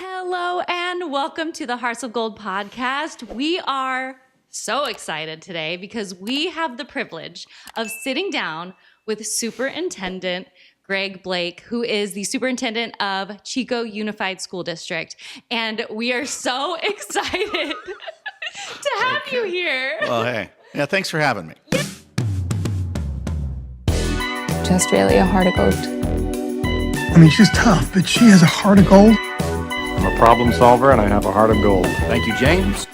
Hello and welcome to the Hearts of Gold podcast. We are so excited today because we have the privilege of sitting down with Superintendent Greg Blake, who is the superintendent of Chico Unified School District. And we are so excited to have you here. Well, hey. Yeah, thanks for having me. Just really a heart of gold. I mean, she's tough, but she has a heart of gold. I'm a problem solver and I have a heart of gold. Thank you, James.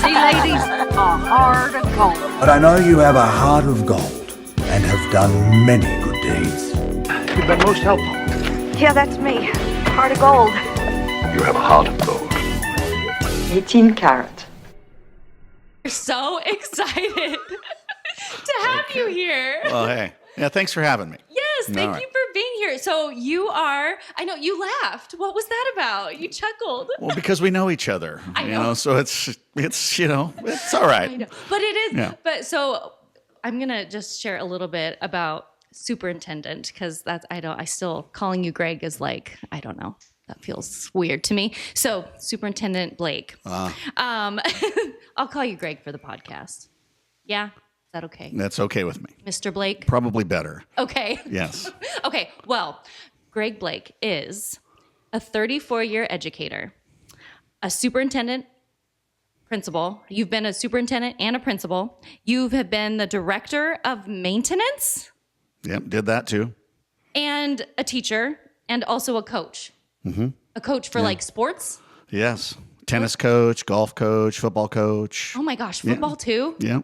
See, ladies, a heart of gold. But I know you have a heart of gold and have done many good deeds. You've been most helpful. Yeah, that's me. Heart of gold. You have a heart of gold. 18 karat. We're so excited to have you here. Well, hey. Yeah, thanks for having me. Yes, thank All right. you for being here. So you are, I know you laughed. What was that about? You chuckled. Well, because we know each other. I know. So it's it's all right. I know. But it is, Yeah. but so I'm going to just share a little bit about superintendent because that's, I still calling you Greg is like, I don't know. That feels weird to me. So Superintendent Blake. I'll call you Greg for the podcast. Yeah? Is that okay? That's okay with me. Mr. Blake? Probably better. Okay. Yes. Okay, well, Greg Blake is a 34-year educator, a superintendent, principal. You've been a superintendent and a principal. You have been the director of maintenance Yep, did that too. and a teacher and also a coach. Mm-hmm. A coach for like sports. Yes. Tennis coach, golf coach, football coach. Oh my gosh, football too? Yeah.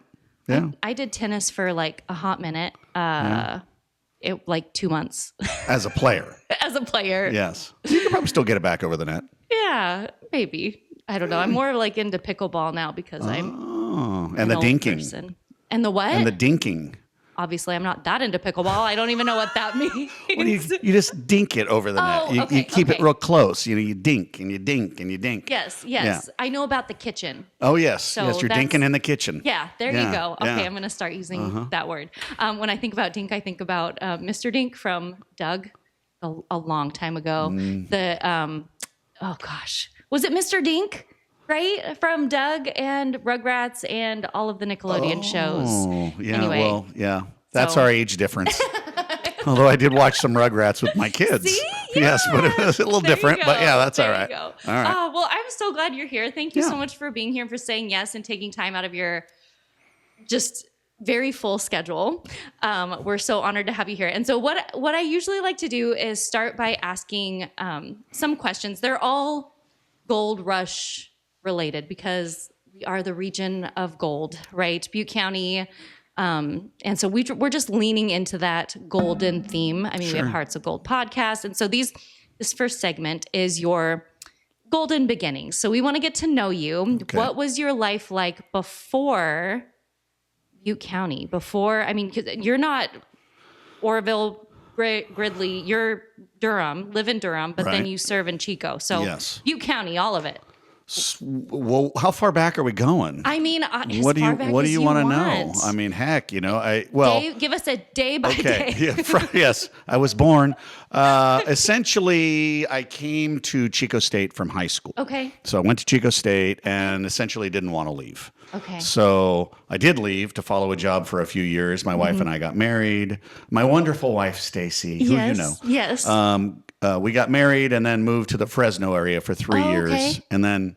Yeah. I did tennis for like a hot minute. It like 2 months As a player. as a player. Yes. You could probably still get it back over the net. Yeah, maybe. I don't know. I'm more like into pickleball now because I'm Oh, and an the old dinking. person. And the what? And the dinking. Obviously, I'm not that into pickleball. I don't even know what that means. Well, you just dink it over the net. Oh, You, okay, you keep it okay. real close. You dink and you dink and you dink. Yes. Yeah. I know about the kitchen. Oh, yes. So yes, you're that's- dinking in the kitchen. Yeah, there Yeah, you go. Okay, yeah. I'm going to start using that word. When I think about dink, I think about Mr. Dink from Doug a long time ago. Oh gosh, was it Mr. Dink? Right? From Doug and Rugrats and all of the Nickelodeon shows. Oh, yeah. Anyway. Well, yeah. That's So- our age difference. Although I did watch some Rugrats with my kids. See? Yes, but it Yeah. was a little There you different. But go. yeah, that's There all you right. go. All right. Oh, well, I'm so glad you're here. Thank you Yeah. so much for being here and for saying yes and taking time out of your just very full schedule. We're so honored to have you here. And so what I usually like to do is start by asking some questions. They're all Gold Rush related because we are the region of gold, right? Butte County. And so we're just leaning into that golden theme. I mean, we have Hearts of Gold podcast. And so this first segment is your golden beginnings. So we want to get to know you. Okay. What was your life like before Butte County? Before, I mean, 'cause you're not Orville, Gridley, you're Durham, live in Durham, but then Right. you serve in Chico. So Yes. Butte County, all of it. Well, how far back are we going? I mean, as What do far you back What as do you want want to know? I mean, heck, Give us a day by Okay. day. Yeah, yes, I was born. Essentially, I came to Chico State from high school. Okay. So I went to Chico State and essentially didn't want to leave. Okay. So I did leave to follow a job for a few years. My wife and I got married. My wonderful wife, Stacy, who you know. Yes. We got married and then moved to the Fresno area for 3 Oh, years. okay. And then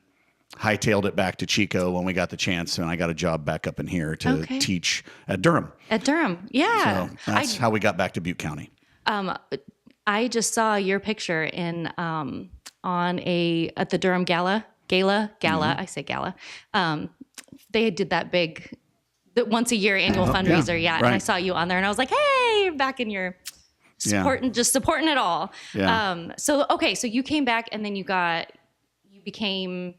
hightailed it back to Chico when we got the chance. And I got a job back up in here to Okay. teach at Durham. At Durham. Yeah. So that's how we got back to Butte County. I just saw your picture in at the Durham Gala. I say gala. They did that big once a year annual fundraiser. Yeah. And I right. saw you on there and I was like, hey, you're back in your just supporting it all. Yeah. So you came back and then you became,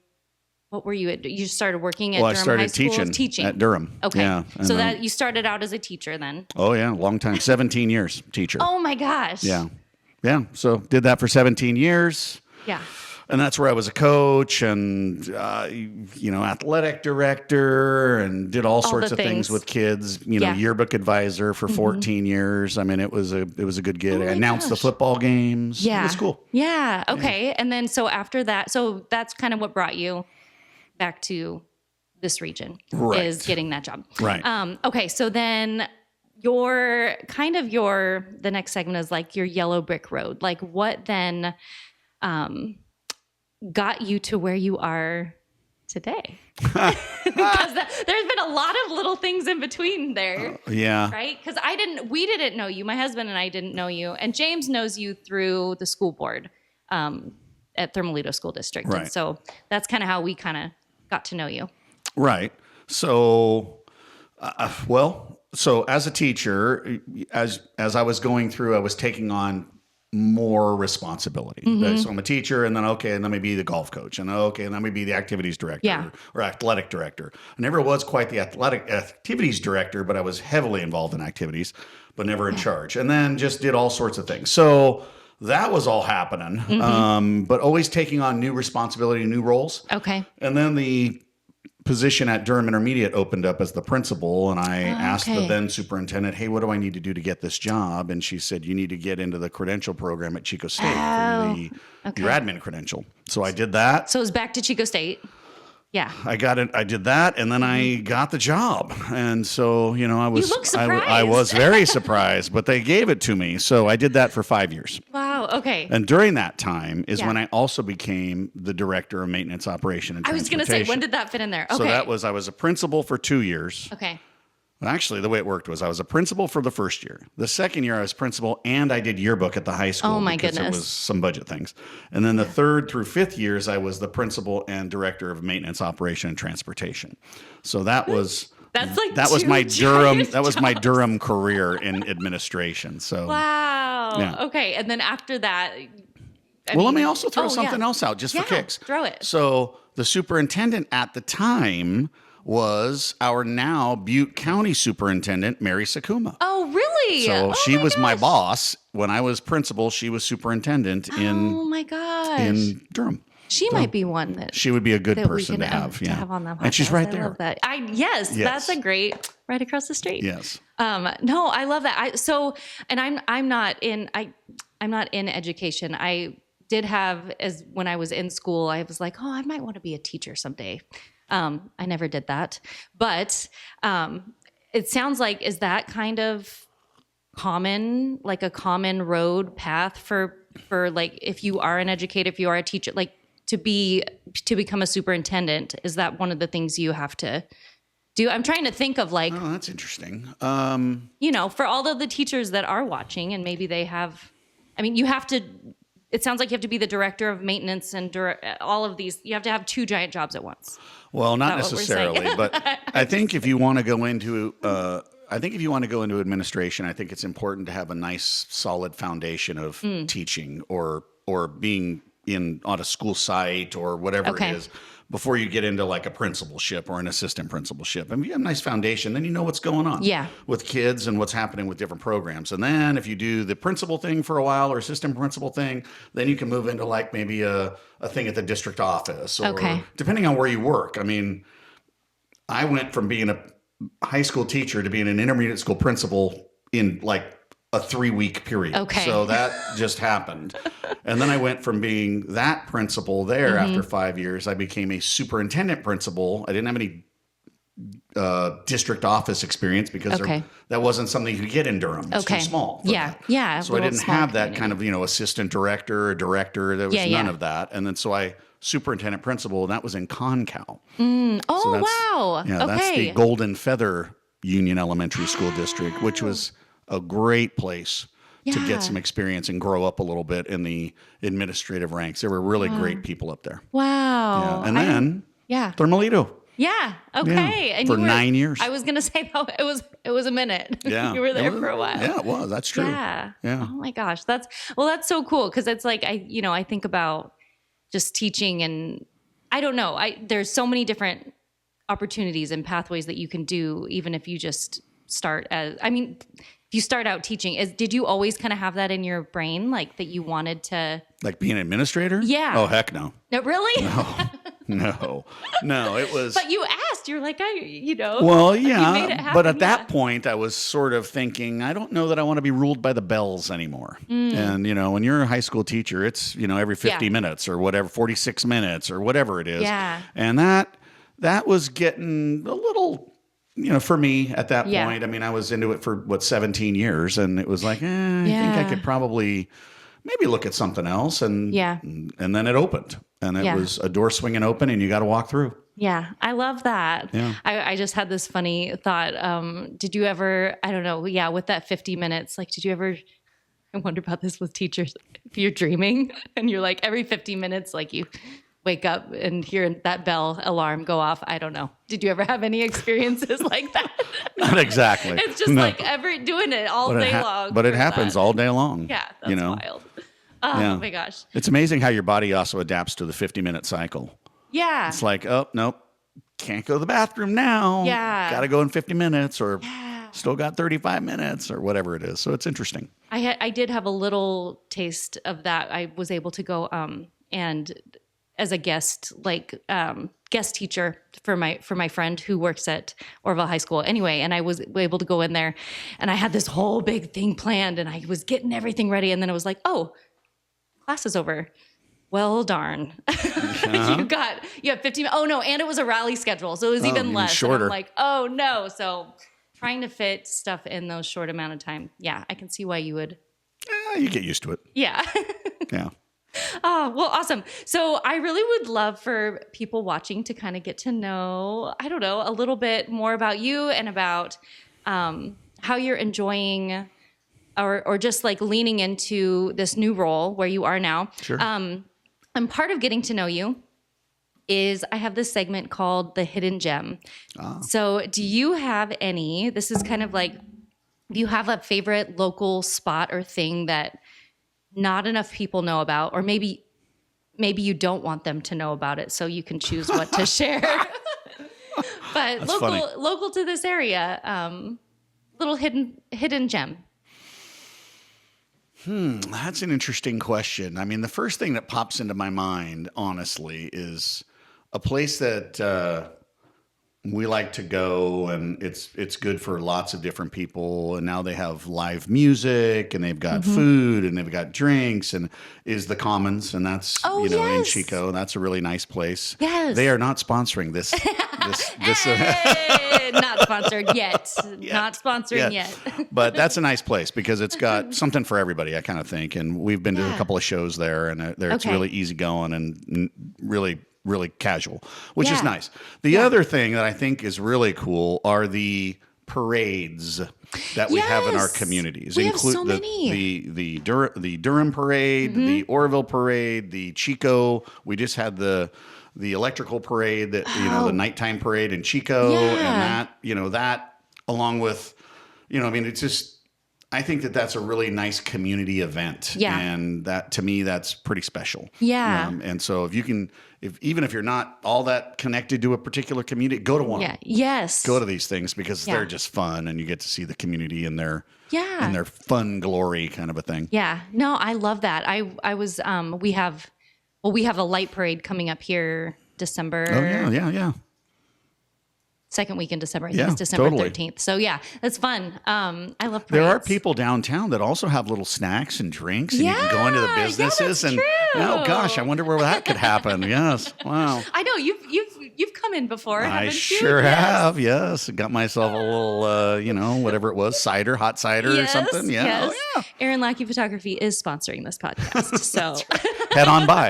what were you? You started working at Well, I Durham started High School? teaching at Durham. Okay. Yeah. And So then- that you started out as a teacher then. Oh, yeah. Long time. 17 years teacher. Oh my gosh. Yeah. Yeah. So did that for 17 years. Yeah. And that's where I was a coach and, athletic director and did all sorts of things with kids, yearbook advisor for 14 years. I mean, it was a good gig. I announced the football games. Yeah. It was cool. Yeah. Okay. And then so after that, so that's kind of what brought you back to this region is getting that job. Right. Okay. So then the next segment is like your yellow brick road. Like what then, got you to where you are today? Because there's been a lot of little things in between there. Yeah. Right? Because we didn't know you. My husband and I didn't know you. And Jaymes knows you through the school board at Thermalito School District. Right. And so that's kind of how we kind of got to know you. Right. So, so as a teacher, as I was going through, I was taking on more responsibility. So I'm a teacher, and then let me be the golf coach, and let me be the activities director or athletic director. I never was quite the athletic activities director, but I was heavily involved in activities, but never in charge. And then just did all sorts of things. So that was all happening, but always taking on new responsibility, new roles. Okay. And then the position at Durham Intermediate opened up as the principal, and I asked the then superintendent, hey, what do I need to do to get this job? And she said, you need to get into the credential program at Chico State for your admin credential. So I did that. So it was back to Chico State. Yeah. I got it. I did that, and then I got the job. And so, I was You look surprised. I was very surprised, but they gave it to me. So I did that for 5 years. Wow. Okay. And during that time is when I also became the director of maintenance operation and I was transportation. going to say, when did that fit in there? Okay. So I was a principal for 2 years. Okay. Actually, the way it worked was I was a principal for the first year. The second year I was principal, and I did yearbook at the high school. Oh, my because goodness. it was some budget things. And then the third through fifth years, I was the principal and director of maintenance operation and transportation. So that was my Durham career in administration. So wow. Yeah. Okay. And then after that, let me also throw something else out just for kicks. Throw it. So the superintendent at the time was our now Butte County Superintendent, Mary Sakuma. Oh, really? So she was my boss. When I was principal, she was superintendent in Durham. She might be one that she would be a good that person we to can, have. to have on that podcast. And she's right I there. love that. Yes, that's a great right across the street. Yes. No, I love that. I'm not in education. I did have when I was in school, I was like, oh, I might want to be a teacher someday. I never did that, but it sounds like, is that kind of common, like a common road path for like, if you are an educator, if you are a teacher, like to become a superintendent, is that one of the things you have to do? I'm trying to think of like, oh, that's interesting. For all of the teachers that are watching and maybe they have, you have to, it sounds like you have to be the director of maintenance and all of these. You have to have two giant jobs at once. Well, not necessarily, but I think if you want to go into, administration, I think it's important to have a nice, solid foundation of teaching or being on a school site or whatever it is before you get into like a principalship or an assistant principalship. If you have a nice foundation, then you know what's going on with kids and what's happening with different programs. And then if you do the principal thing for a while or assistant principal thing, then you can move into like maybe a thing at the district office or depending on where you work. I went from being a high school teacher to being an intermediate school principal in like a 3-week period. Okay. So that just happened. And then I went from being that principal there after 5 years, I became a superintendent principal. I didn't have any district office experience because that wasn't something you could get in Durham. It's too small. Yeah. So I didn't have that kind of, assistant director or director. There was none of that. And then so I superintendent principal, and that was in Concal. Wow. Yeah, that's the Golden Feather Union Elementary School District, which was a great place to get some experience and grow up a little bit in the administrative ranks. There were really great people up there. Wow. Yeah. And then Thermalito. Yeah. Okay. Yeah. And for 9 years. I was going to say that it was a minute. Yeah. You were there for a while. Yeah, it was. That's true. Yeah. Yeah. Oh my gosh. That's so cool. Cause it's like, I think about just teaching and I don't know. There's so many different opportunities and pathways that you can do, even if you just start as, if you start out teaching, did you always kind of have that in your brain, like that you wanted to? Like being an administrator? Yeah. Oh, heck no. No, really? No, it was. But you asked, you're like, Well, you yeah, made it happen, but at that point, I was sort of thinking, I don't know that I want to be ruled by the bells anymore. And when you're a high school teacher, it's every 50 minutes or whatever, 46 minutes or whatever it is. Yeah. And that was getting a little, for me at that point. I mean, I was into it for 17 years, and it was like, I think I could probably maybe look at something else. And then it opened, and it was a door swinging open, and you got to walk through. Yeah, I love that. Yeah. I just had this funny thought. Did you ever, I don't know, with that 50 minutes, like, did you ever, I wonder about this with teachers, if you're dreaming and you're like every 50 minutes, like you wake up and hear that bell alarm go off. I don't know. Did you ever have any experices like that? Not exactly. It's just like doing it all day long. But it happens all day long. Yeah, that's wild. Oh my gosh. It's amazing how your body also adapts to the 50-minute cycle. Yeah. It's like, oh, nope, can't go to the bathroom now. Yeah. Got to go in 50 minutes or still got 35 minutes or whatever it is. So it's interesting. I did have a little taste of that. I was able to go and as a guest, guest teacher for my friend who works at Orville High School anyway. And I was able to go in there, and I had this whole big thing planned, and I was getting everything ready. And then it was like, oh, class is over. Well, darn. You have 15. Oh no. And it was a rally schedule. So it was even less. Shorter. And I'm like, oh no. So trying to fit stuff in those short amount of time. Yeah. I can see why you would. You get used to it. Yeah. Yeah. Oh, well, awesome. So I really would love for people watching to kind of get to know, I don't know, a little bit more about you and about how you're enjoying or just like leaning into this new role where you are now. Sure. And part of getting to know you is I have this segment called The Hidden Gem. So do you have this is kind of like, do you have a favorite local spot or thing that not enough people know about, or maybe you don't want them to know about it, so you can choose what to share. But That's funny. Local to this area, little hidden gem. That's an interesting question. I mean, the first thing that pops into my mind, honestly, is a place that we like to go, and it's good for lots of different people. And now they have live music, and they've got food, and they've got drinks, and is the Commons, and that's in Chico. That's a really nice place. Yes, they are not sponsoring this. Not sponsored yet. Not sponsoring yet. But that's a nice place because it's got something for everybody, I kind of think. And we've been to a couple of shows there, and it's really easygoing and really, really casual, which is nice. The other thing that I think is really cool are the parades that we have in our communities. We have so many. The Durham parade, the Orville parade, the Chico. We just had the electrical parade that the nighttime parade in Chico, and that along with it's just, I think that's a really nice community event. Yeah. And that, to me, that's pretty special. Yeah. And so even if you're not all that connected to a particular community, go to one. Yeah. Yes. Go to these things because they're just fun, and you get to see the community in their fun glory kind of a thing. Yeah. No, I love that. I was we have a light parade coming up here December. Oh yeah. Second week in December. I think it's December 13th. So yeah, that's fun. I love parades. There are people downtown that also have little snacks and drinks, and you can go into the businesses and true. Oh gosh, I wonder where that could happen. Yes. Wow. I know you've come in before. I sure have. Yes. Got myself a little whatever it was, hot cider or something. Yeah. Yes. Oh, yeah. Erin Lackey Photography is sponsoring this podcast. So head on by.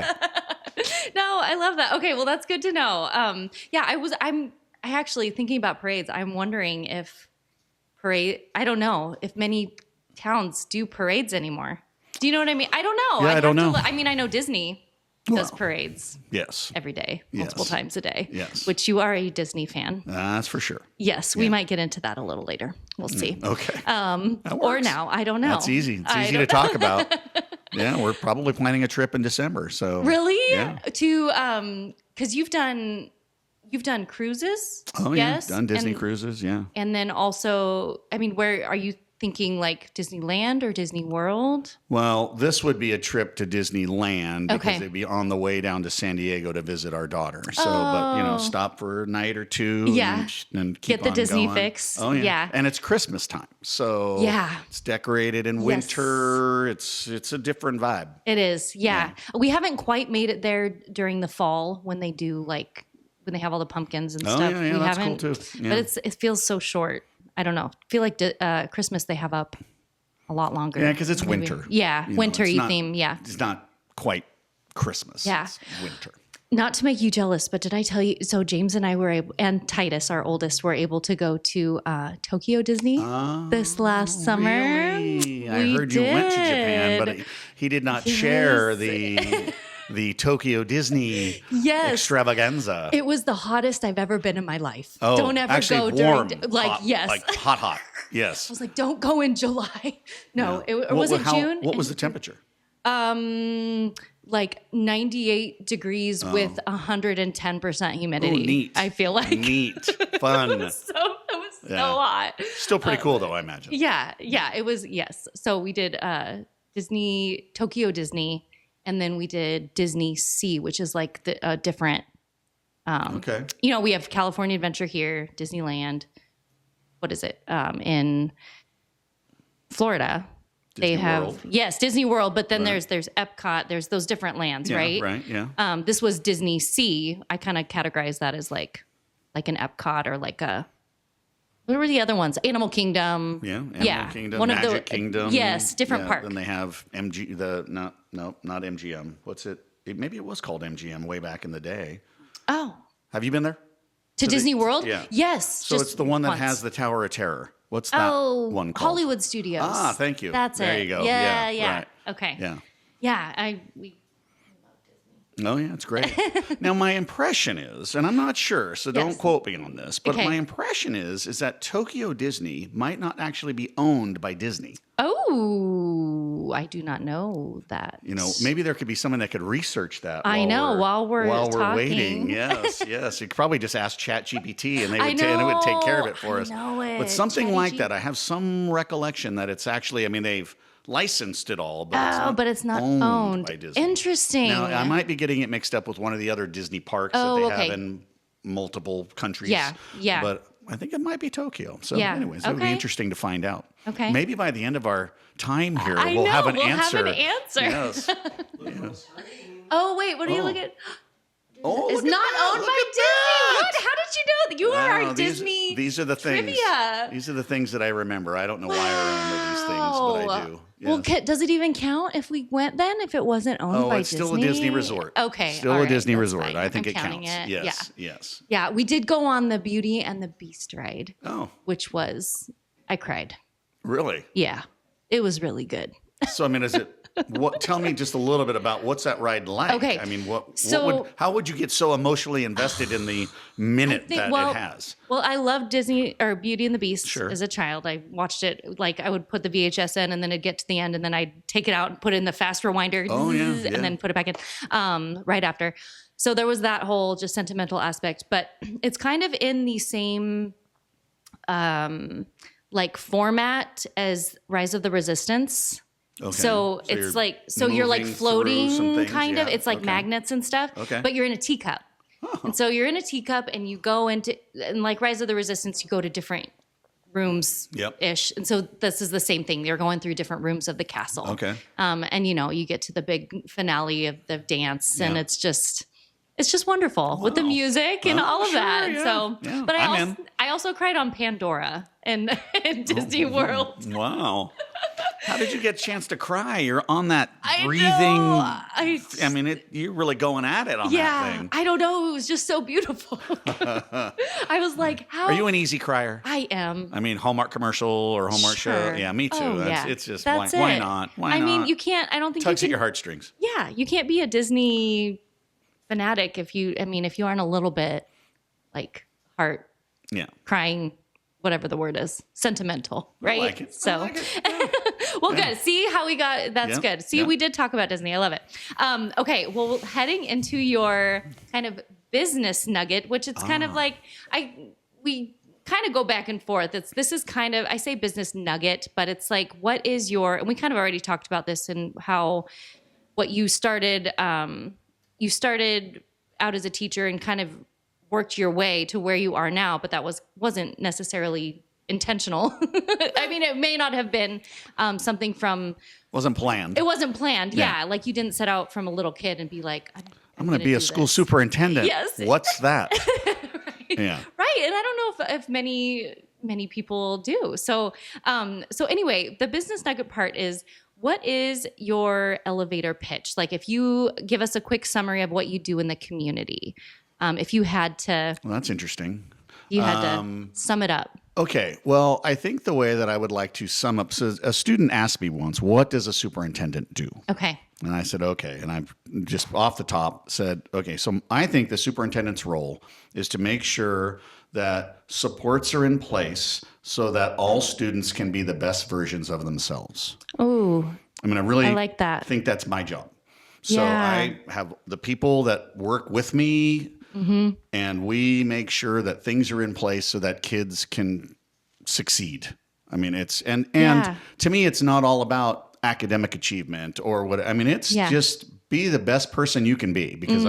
No, I love that. Okay, well that's good to know. I'm actually thinking about parades. I'm wondering I don't know if many towns do parades anymore. Do you know what I mean? I don't know. Yeah, I don't know. I know Disney does parades. Yes. Every day, multiple times a day. Yes. Which you are a Disney fan. That's for sure. Yes, we might get into that a little later. We'll see. Okay. Or now, I don't know. That's easy. It's easy to talk about. Yeah, we're probably planning a trip in December. So really, to because you've done cruises. Oh yes, done Disney cruises. Yeah, and then also, where are you thinking like Disneyland or Disney World? Well, this would be a trip to Disneyland because Okay. it'd be on the way down to San Diego to visit our daughter. So, but stop for a night or two. Yeah. And keep Get the on Disney going. fix. Oh yeah. Yeah. And it's Christmas time, so Yeah. it's decorated in winter. It's a different vibe. It is. Yeah. We haven't quite made it there during the fall when they do like when they have all the pumpkins and Oh, stuff. yeah, We that's haven't, cool, too. Yeah. But it feels so short. I don't know. I feel like Christmas they have up a lot longer. Yeah, because it's Maybe. winter. Yeah, You know, winter-y it's not- theme. Yeah. It's not quite Christmas. Yeah. It's winter. Not to make you jealous, but did I tell you? So James and I were able, and Titus, our oldest, were able to go to Tokyo Disney this last summer. Really? I We heard you went to Japan, did. but he did not share the Tokyo Disney Yes. extravaganza. It was the hottest I've ever been in my life. Oh, Don't ever actually go warm, during like hot, yes. like hot. Yes. I was like, don't go in July. No, Yeah. it was it June? What was the temperature? Like 98 degrees with 110% humidity. Oh, neat. I feel like Neat, fun. it was so Yeah. hot. Still pretty cool, though, I imagine. Yeah, it was, yes. So we did Tokyo Disney, and then we did Disney Sea, which is like the different, Okay. we have California Adventure here, Disneyland. What is it? In Florida. They Disney have, World. yes, Disney World, but then Right. there's Epcot, there's those different lands, Yeah, right? right, yeah. This was Disney Sea. I kind of categorize that as like anEpcot or like a, what were the other ones? Animal Kingdom. Yeah, Animal Kingdom, one Magic of the, Kingdom. Yes, different park. Then they have not MGM. What's it? Maybe it was called MGM way back in the day. Oh, Have you been there? to Disney World? Yeah. Yes. So just it's the one that once. has the Tower of Terror. What's that one called? Hollywood Studios. Ah, thank you. That's There it. you go. Yeah, Yeah, right. Okay. Yeah. Yeah, Oh, yeah, it's great. Now, my impression is, and I'm not sure, so don't Yes. quote me on this, but Okay. my impression is that Tokyo Disney might not actually be owned by Disney. Oh, I do not know that. Maybe there could be someone that could research that. I know, while we're talking. waiting. Yes. You could probably just ask ChatGPT, and I and it would take care of know, it for I us. know it. But something like ChatGPT. that, I have some recollection that it's actually. I mean, they've licensed it all, but it's not owned by Disney. Interesting. Now, I might be getting it mixed up with one of the other Disney parks that Oh, they okay. have in multiple countries. Yeah. But I think it might be Tokyo. So, Yeah, anyways, it would be okay. interesting to find out. Okay. Maybe by the end of our time here, I we'll know, have an we'll have answer. an answer. Yes. Oh, wait, what are you Oh. looking at? Oh, It's look at not that, owned look by at Disney. that. What? How did you know that? You are our Wow, Disney. These are the things. trivia. These are the things that I remember. I don't know why I remember these things, but I do. Well, Yes. does it even count if we went then? If it wasn't owned by it's Disney? still a Disney resort. Okay. Still all a right, Disney that's resort. fine. I think I'm it counting counts. it. Yes. Yes. Yeah, we did go on the Beauty and the Beast ride, Oh, which was, I cried. really? Yeah, it was really good. So, I mean, is it? Tell me just a little bit about what's that ride like? Okay, I mean, so- how would you get so emotionally invested in the minute that it has? Well, I loved Disney or Beauty and the Beast Sure. as a child. I watched it, like I would put the VHS in and then it'd get to the end and then I'd take it out and put it in the fast rewinder Oh, yeah, and yeah. then put it back in right after. So there was that whole just sentimental aspect, but it's kind of in the same like format as Rise of the Resistance. Okay. So you're it's like, you're like moving through some floating things, kind of, yeah, it's like okay. magnets and stuff, Okay. but you're in a teacup. And so you're in a teacup and you go into, and like Rise of the Resistance, you go to different rooms Yep. ish. And so this is the same thing. You're going through different rooms of the castle. Okay. And you get to the big finale of the dance and Yeah. it's just wonderful with the music and Oh, all of sure, that. yeah. So, Yeah, but I'm I also cried on Pandora in Disney World. Wow. How did you get a chance to cry? You're on that I breathing. know. I mean, you're really going at it on that Yeah, thing. I don't know. It was just so beautiful. I was like, how? Are you an easy crier? I am. I mean, Hallmark commercial or Hallmark show. Sure. Yeah, me too. Oh, yeah. It's just That's why it. not? Why I not? mean, you can't. I don't think Tugs you at can. your heartstrings. Yeah, you can't be a Disney fanatic if you. I mean, if you aren't a little bit like heart Yeah. crying, whatever the word is, sentimental, right? like it. I So, like it. well, good. See how we got. That's Yeah, good. See, yeah. we did talk about Disney. I love it. Okay, well, heading into your kind of business nugget, which it's kind of like kind of go back and forth. This is kind of, I say business nugget, but it's like, what is your, and we kind of already talked about this and how, what you started out as a teacher and kind of worked your way to where you are now, but that wasn't necessarily intentional. I mean, it may not have been something from... Wasn't planned. It wasn't planned, yeah. Like you didn't set out from a little kid and be like, I'm going to be a school superintendent. Yes. What's that? Right. Yeah. Right, and I don't know if many people do. So anyway, the business nugget part is, what is your elevator pitch? Like if you give us a quick summary of what you do in the community, if you had to... Well, that's interesting. You had to sum it up. Okay. Well, I think the way that I would like to sum up, so a student asked me once, what does a superintendent do? Okay. And I said, okay. And I just off the top said, okay, so I think the superintendent's role is to make sure that supports are in place so that all students can be the best versions of themselves. Oh, I mean, I really like that. think that's my job. So Yeah. I have the people that work with me, and we make sure that things are in place so that kids can succeed. I mean, it's and Yeah. to me, it's not all about academic achievement or what. I mean, it's just be the best person you can be, because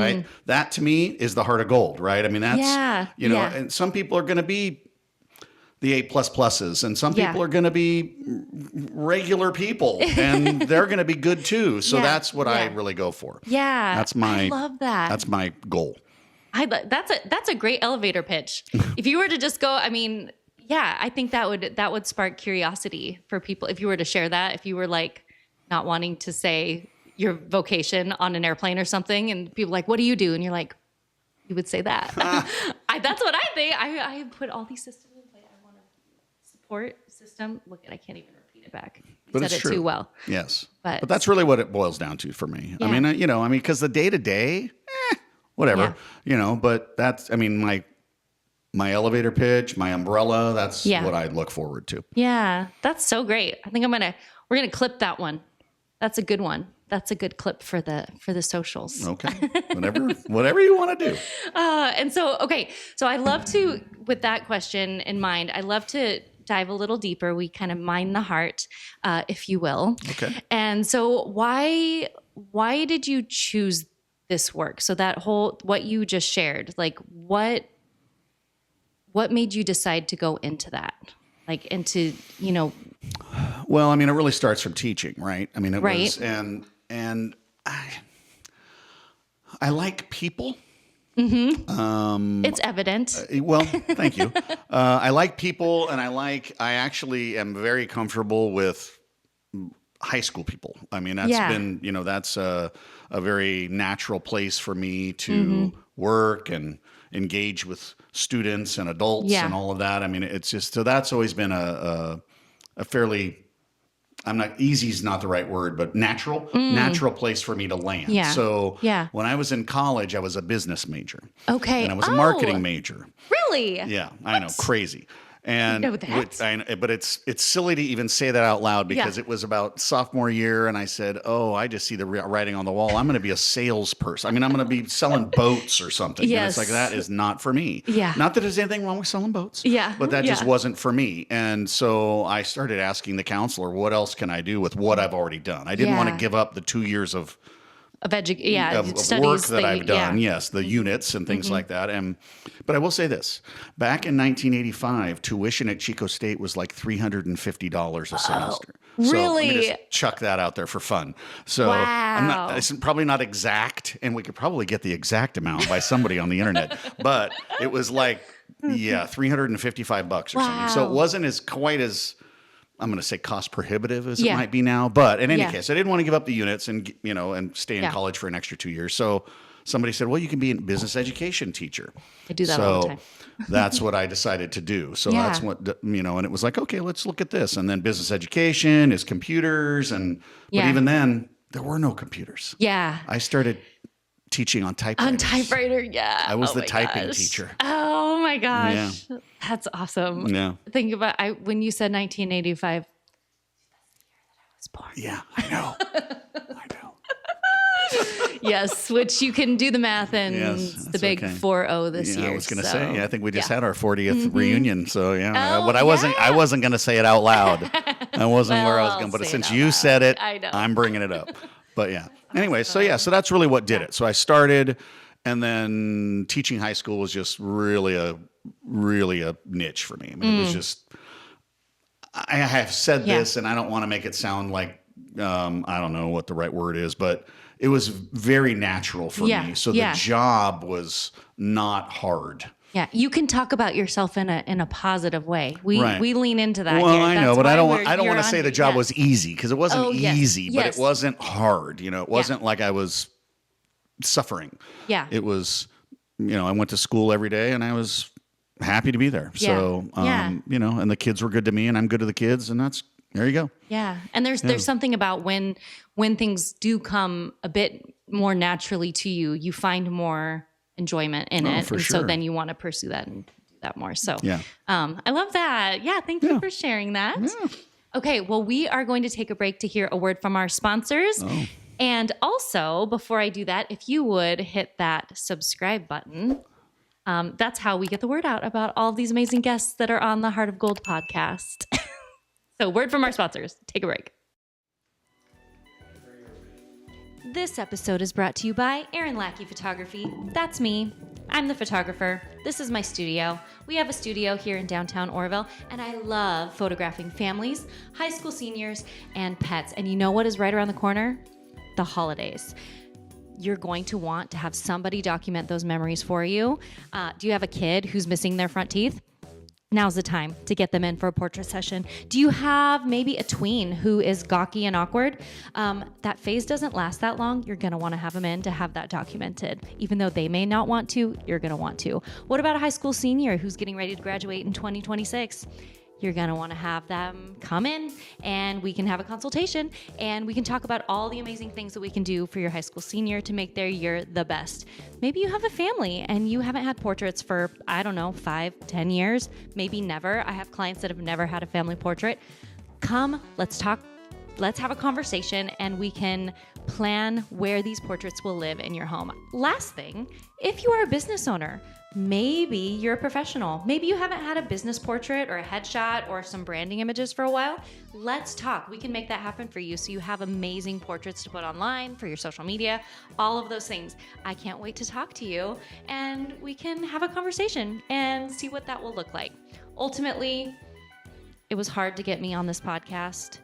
that to me is the heart of gold, right? I mean, that's you know, and some people are going to be the A++s, and some people are going to be regular people, and they're going to be good too. So that's what I really go for. Yeah. I love that. That's my goal. That's a great elevator pitch. If you were to just go, I mean, yeah, I think that would spark curiosity for people. If you were to share that, if you were like not wanting to say your vocation on an airplane or something, and people like, what do you do? And you're like, you would say that. That's what I think. I put all these systems in place. I want a support system. Look, I can't even repeat it back. You said it too well. Yes. But that's really what it boils down to for me. Yeah. I mean, because the day to day, whatever, but that's, I mean, my elevator pitch, my umbrella, that's what I look forward to. Yeah, that's so great. I think we're gonna clip that one. That's a good one. That's a good clip for the socials. Okay. Whatever you want to do. And so, okay. So I love to, with that question in mind, I love to dive a little deeper. We kind of mine the heart, if you will. Okay. And so why did you choose this work? So that whole, what you just shared, like what made you decide to go into that? Like into, Well, I mean, it really starts from teaching, right? I mean, it Right. was, and I like people. it's evident. Well, thank you. I like people, and I actually am very comfortable with high school people. I mean, that's been, that's a very natural place for me to work and engage with students and adults and all of that. I mean, it's just, so that's always been a fairly, easy is not the right word, but natural place for me to land. Yeah. So when I was in college, I was a business major. Okay. And I was a marketing major. Really? Yeah, I know, crazy. And know that. but it's silly to even say that out loud, because it was about sophomore year, and I said, "Oh, I just see the writing on the wall. I'm going to be a salesperson. I mean, I'm going to be selling boats or something." Yes. And it's like, that is not for me. Yeah. Not that there's anything wrong with selling boats. Yeah. But that just wasn't for me. And so I started asking the counselor, "What else can I do with what I've already done?" I didn't want to give up the 2 years of studies work that I've done. Yeah. Yes, the units and things like that. But I will say this: back in 1985, tuition at Chico State was like $350 a semester. So really? let me just chuck that out there for fun. So it's probably not exact, and we could probably get the exact amount by somebody on the internet. But it was like, $355 or something. So it wasn't quite as, I'm going to say, cost prohibitive as it might be now. But in any case, I didn't want to give up the units and stay in college for an extra 2 years. So somebody said, well, you can be a business education teacher. I do that all the time. That's what I decided to do. So that's what, and it was like, okay, let's look at this. And then business education is computers. But even then, there were no computers. Yeah. I started teaching on typewriters. On typewriter, yeah. I was the typing teacher. Oh my gosh. Yeah. That's awesome. Yeah. Think about when you said 1985, that's the year that I was born. Yeah, I know. I know. Yes, which you can do the math and Yes, it's the that's big okay. 4-0 this year. I was going to so, say, I think we just yeah. had our 40th reunion. So yeah, Oh, but I wasn't going to say it out loud. I wasn't where I was Well, going, but say it since out you loud. said it, I know. I'm bringing it up. But yeah. Anyway, so that's really what did it. So I started, and then teaching high school was just really a niche for me. I mean, it was just, I have said this, and I don't want to make it sound like, I don't know what the right word is, but it was very natural for me. So the job was not hard. Yeah, you can talk about yourself in a positive way. We lean into that. Well, here. I know, That's but I why don't want to say the job was easy, because it wasn't easy, but it wasn't hard. It wasn't like I was suffering. Yeah. It was, I went to school every day and I was happy to be there. So, and the kids were good to me and I'm good to the kids, and there you go. Yeah. And there's something about when things do come a bit more naturally to you, you find more enjoyment in it. For and sure. so then you want to pursue that and do that more. So Yeah. I love that. Yeah. Thank you for sharing that. Yeah. Okay. Well, we are going to take a break to hear a word from our sponsors. Oh. And also, before I do that, if you would hit that subscribe button, that's how we get the word out about all these amazing guests that are on the Heart of Gold podcast. So, word from our sponsors. Take a break. This episode is brought to you by Erin Lackey Photography. That's me. I'm the photographer. This is my studio. We have a studio here in downtown Oroville, and I love photographing families, high school seniors, and pets. And you know what is right around the corner? The holidays. You're going to want to have somebody document those memories for you. Do you have a kid who's missing their front teeth? Now's the time to get them in for a portrait session. Do you have maybe a tween who is gawky and awkward? That phase doesn't last that long. You're going to want to have them in to have that documented. Even though they may not want to, you're going to want to. What about a high school senior who's getting ready to graduate in 2026? You're going to want to have them come in and we can have a consultation and we can talk about all the amazing things that we can do for your high school senior to make their year the best. Maybe you have a family and you haven't had portraits for, 5-10 years, maybe never. I have clients that have never had a family portrait. Come, let's talk. Let's have a conversation and we can plan where these portraits will live in your home. Last thing, if you are a business owner, maybe you're a professional. Maybe you haven't had a business portrait or a headshot or some branding images for a while. Let's talk. We can make that happen for you so you have amazing portraits to put online for your social media, all of those things. I can't wait to talk to you and we can have a conversation and see what that will look like. Ultimately, it was hard to get me on this podcast.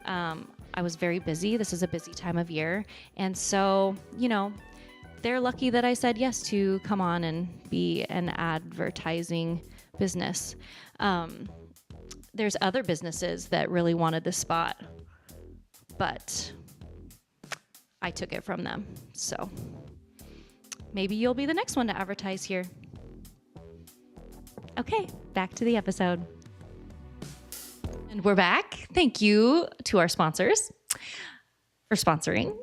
I was very busy. This is a busy time of year. And so, they're lucky that I said yes to come on and be an advertising business. There's other businesses that really wanted this spot, but I took it from them. So maybe you'll be the next one to advertise here. Okay, back to the episode. And we're back. Thank you to our sponsors for sponsoring.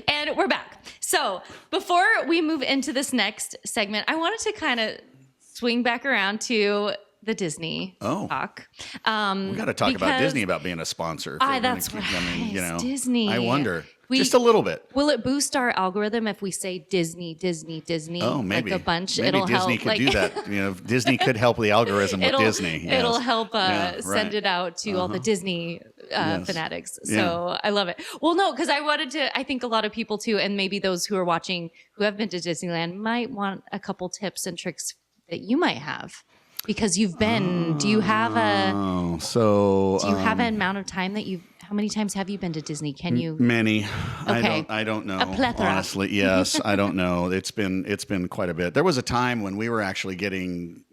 And we're back. So before we move into this next segment, I wanted to kind of swing back around to the Disney talk. We got to talk about Disney about being a sponsor. That's right. Disney. I wonder. Just a little bit. Will it boost our algorithm if we say Disney, Disney, Disney? Oh, maybe. Like a bunch. Maybe it'll Disney help. could do that. Disney could help the algorithm with Disney. Yes. It'll help send it out to all the Disney fanatics. So I love it. Well, no, because I think a lot of people too, and maybe those who are watching who have been to Disneyland might want a couple tips and tricks that you might have. Because you've been, do you have an amount of time that how many times have you been to Disney? Can you? Many. Okay. I don't know. A plethora. Honestly, yes, I don't know. It's been quite a bit. There was a time when we were actually getting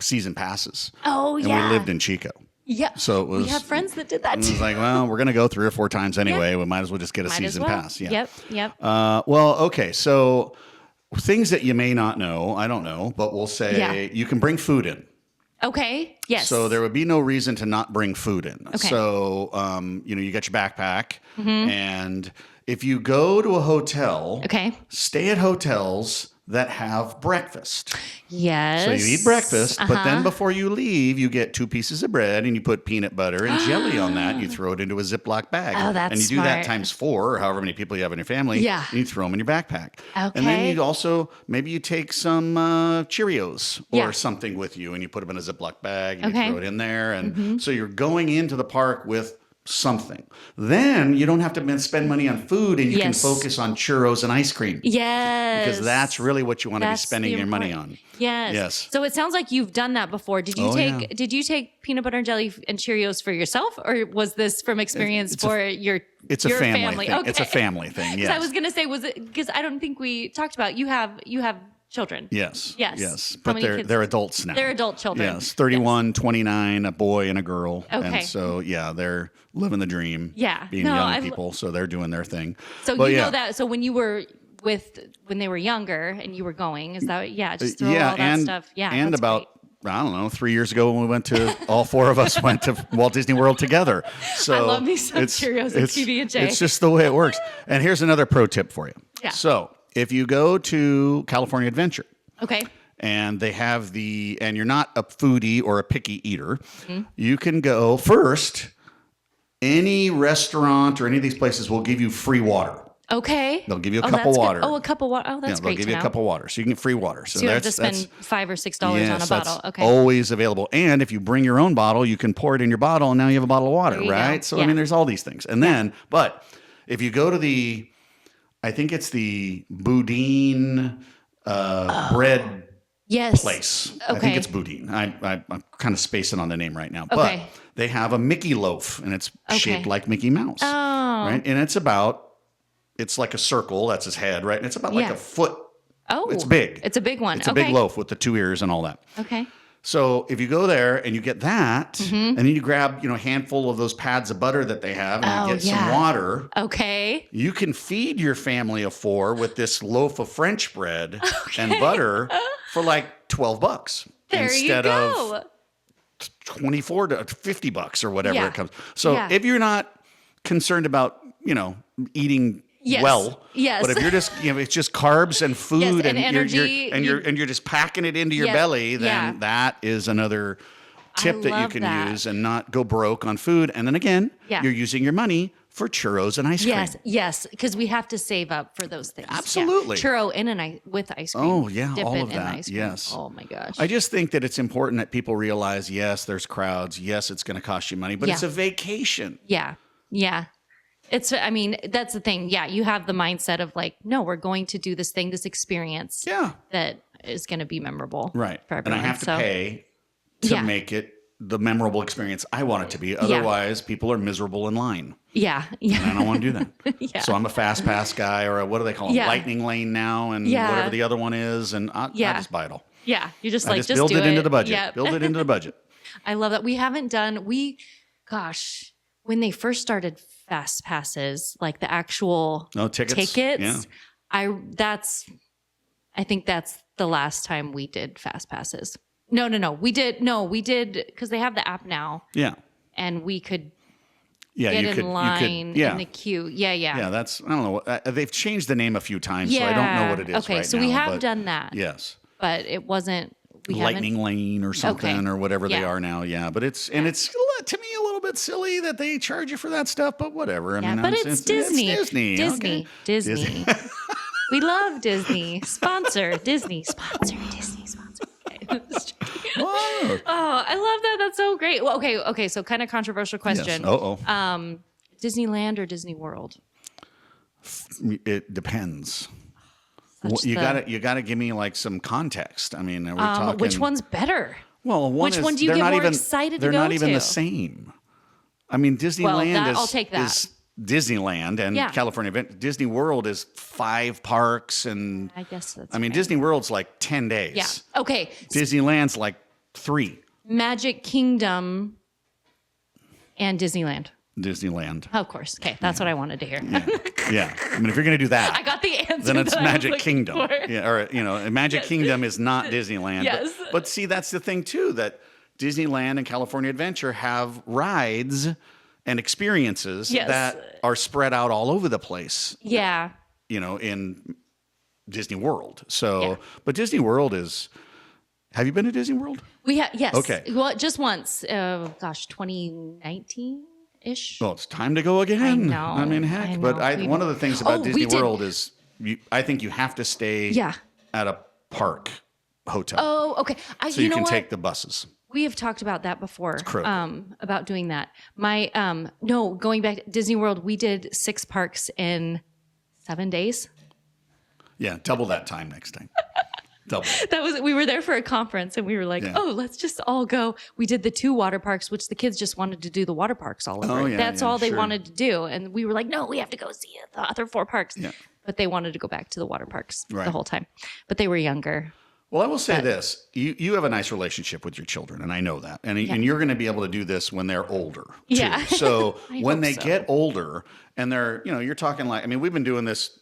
season passes. Oh, and yeah. we lived in Chico. Yeah. So we have friends that did that too. It was like, well, we're going to go 3 or 4 times anyway. We might as well just get a season pass. Yeah. Yep. Well, okay. So things that you may not know, I don't know, but we'll say you can bring food in. Okay. Yes. So there would be no reason to not bring food in. Okay. So, you got your backpack and if you go to a hotel, Okay. stay at hotels that have breakfast. Yes. So you eat breakfast, but then before you leave, you get 2 pieces of bread and you put peanut butter and jelly on that. And you throw it into a Ziploc bag. Oh, that's And you do that smart. times 4 or however many people you have in your family. Yeah. And you throw them in your backpack. Okay. And then you also, maybe you take some Cheerios or Yeah. something with you and you put them in a Ziploc bag and Okay. you throw it in there. And so you're going into the park with something. Then you don't have to spend money on food and you Yes. can focus on churros and ice cream. Yes. Because that's really what you want to be That's spending the your money important- on. Yes. Yes. So it sounds like you've done that before. Did you Oh, take yeah. Did you take peanut butter and jelly and Cheerios for yourself, or was this from experience It's a- for your It's a your family thing. Okay. It's a family thing. 'Cause Yes. I was gonna say, was it because I don't think we talked about you have children. Yes. Yes. Yes. How But many they're kids? they're adults now. They're adult children. Yes. 31, 29, a boy and a girl. Okay. And so yeah, they're living the dream. Yeah. Being No, young I lo- people, so they're doing their thing. So But you yeah. know that. So when you were when they were younger and you were going, is that just throw yeah, all that and stuff? Yeah. and that's about great. I don't know, 3 years ago when we went to all 4 of us went to Walt Disney World together. So I love me some Cheerios and PB&J. It's just the way it works. And here's another pro tip for you. Yeah. So if you go to California Adventure, Okay. and they have and you're not a foodie or a picky eater, Mm-hmm. you can go first. Any restaurant or any of these places will give you free water. Okay. They'll give you a Oh, cup of that's good. water. Oh, a cup of water. Oh, that's They'll great give to you know. a cup of water, so you can get free water. So you don't have to spend $5 or $6 on a yes, that's bottle. Okay. always available. And if you bring your own bottle, you can pour it in your bottle, and now you have a bottle of water, There you right? go. So Yeah. I mean, there's all these things. And then, but if you go to I think it's the Boudin bread Yes. place. Okay. I think it's Boudin. I'm kind of spacing on the name right now. But Okay. they have a Mickey loaf, and it's shaped like Mickey Mouse. Oh. Right? And it's like a circle. That's his head, right? And it's about like Yeah. a foot. Oh. It's big. It's a big one. It's a okay. big loaf with the 2 ears and all that. Okay. So if you go there and you get that, Mm-hmm. and then you grab, a handful of those pads of butter that they have, and you get some water, Okay. you can feed your family of 4 with this loaf of French bread and butter for like $12 There instead you of go. 24 to $50 or whatever Yeah. it comes. So Yeah. if you're not concerned about, eating Yes. well, Yes. but if you're just, it's just carbs and food and and energy, you're just packing it into your Yeah. belly, then Yeah. that is another tip that you love can that. use and not go broke on food. And then again, Yeah. you're using your money for churros and ice Yes. cream. Yes. Because we have to save up for those things. Yeah. Absolutely. Churro with ice cream. Oh, yeah, Dip all it of in that. ice cream. Yes. Oh my gosh. I just think that it's important that people realize, yes, there's crowds. Yes, it's going to cost you money, but Yeah. it's a vacation. Yeah. Yeah. That's the thing. Yeah. You have the mindset of like, no, we're going to do this thing, this experience Yeah. that is going to be memorable. Right. For And everyone. I have to So, pay to Yeah. make it the memorable experience I want it to be. Otherwise, people are miserable in line. Yeah. And Yeah. I don't want to do that. Yeah. So I'm a fast pass guy, or what do they call them? Yeah. Lightning lane now, and Yeah. whatever the other one is. And I Yeah. just buy it all. Yeah. You're just I like, just just build do it into the budget. Yep. Build it into the budget. I love that. We haven't done, gosh, when they first started fast passes, like the actual Tickets. Yeah. I think that's the last time we did fast passes. No. We did because they have the app now Yeah. and we could Yeah. get you in could, line yeah. in the queue. Yeah. Yeah, I don't know. They've changed the name a few times, so I don't know what it is. Okay, right so now, we have but done that. Yes. But it wasn't, we Lightning lane or something, Okay. or whatever they Yeah. are now. Yeah. But it's to me a little bit silly that they charge you for that stuff, but whatever. I Yeah, mean, but it's Disney. It's Disney. Disney. We love Disney. Sponsor. Disney. Sponsor. Disney. Sponsor. Okay. Oh, Oh, I love that. That's so great. Well, okay. So kind of controversial question. Yes. Disneyland or Disney World? It depends. Such You the- got to give me like some context. I mean, are we talking which one's better? Well, which one do you they're get not more even, excited to They're go not even to? the same. I mean, Disneyland I'll take that. is Disneyland, and Yeah. California Event. Disney World is 5 parks, and I guess that's. I mean, right. Disney World's like 10 days. Yeah. Okay. Disneyland's like 3. Magic Kingdom and Disneyland. Disneyland. Of course. Okay, that's what I wanted to hear. Yeah. I mean, if you're going to do that, I got the answer. then it's that I was Magic looking Kingdom. for. Yeah, or Magic Kingdom is not Disneyland. Yes. But see, that's the thing too, that Disneyland and California Adventure have rides, and experiences Yes. that are spread out all over the place. Yeah. In Disney World. So, Yeah. but Disney World have you been to Disney World? Yes. Okay. Well, just once. 2019-ish. Well, it's time to go again. I know. I mean, heck. I know. But one of the things about Oh, Disney we did. World is I think you have to stay at a park hotel. Oh, okay. So you can take the buses. We have talked about that before. critical. About doing that. Going back to Disney World, we did 6 parks in 7 days. Yeah, double that time next time. Double. We were there for a conference and we were like, let's just all go. We did the 2 water parks, which the kids just wanted to do the water parks all over. That's all they wanted to do. And we were like, no, we have to go see the other 4 parks. Yeah. But they wanted to go back to the water parks the whole time. But they were younger. Well, I will say this. You have a nice relationship with your children, and I know that. And you're going to be able to do this when they're older, too. Yeah. So when they get older and they're, you're talking like, we've been doing this,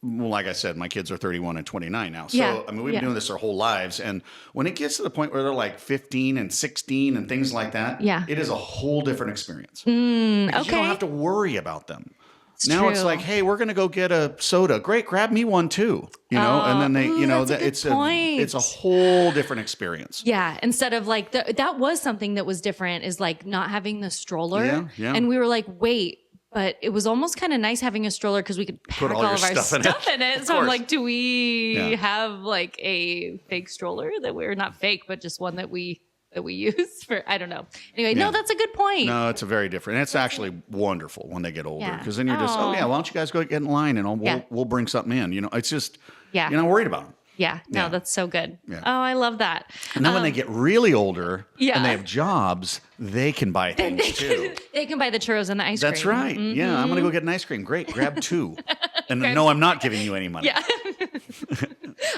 well, like I said, my kids are 31 and 29 now. So, we've been doing this our whole lives. And when it gets to the point where they're like 15 and 16 and things like that, it is a whole different experience. Because you don't have to worry about them. Now it's like, hey, we're going to go get a soda. Great, grab me one too. And then they, it's a whole different experience. Yeah, instead of like that was something that was different is like not having the stroller. Yeah. And we were like, wait, but it was almost kind of nice having a stroller because we could pack all of our stuff in it. So I'm like, do we have like a fake stroller that we're not fake, but just one that we use for, I don't know. Anyway, no, that's a good point. No, it's a very different. It's actually wonderful when they get older because then you're just, why don't you guys go get in line and we'll bring something in. It's just, you're not worried about them. Yeah, no, that's so good. Yeah. Oh, I love that. And then when they get really older and they have jobs, they can buy things too. They can buy the churros and the ice cream. That's right. Mm-hmm. Yeah, I'm going to go get an ice cream. Great, grab 2. And no, I'm not giving you any money. Yeah.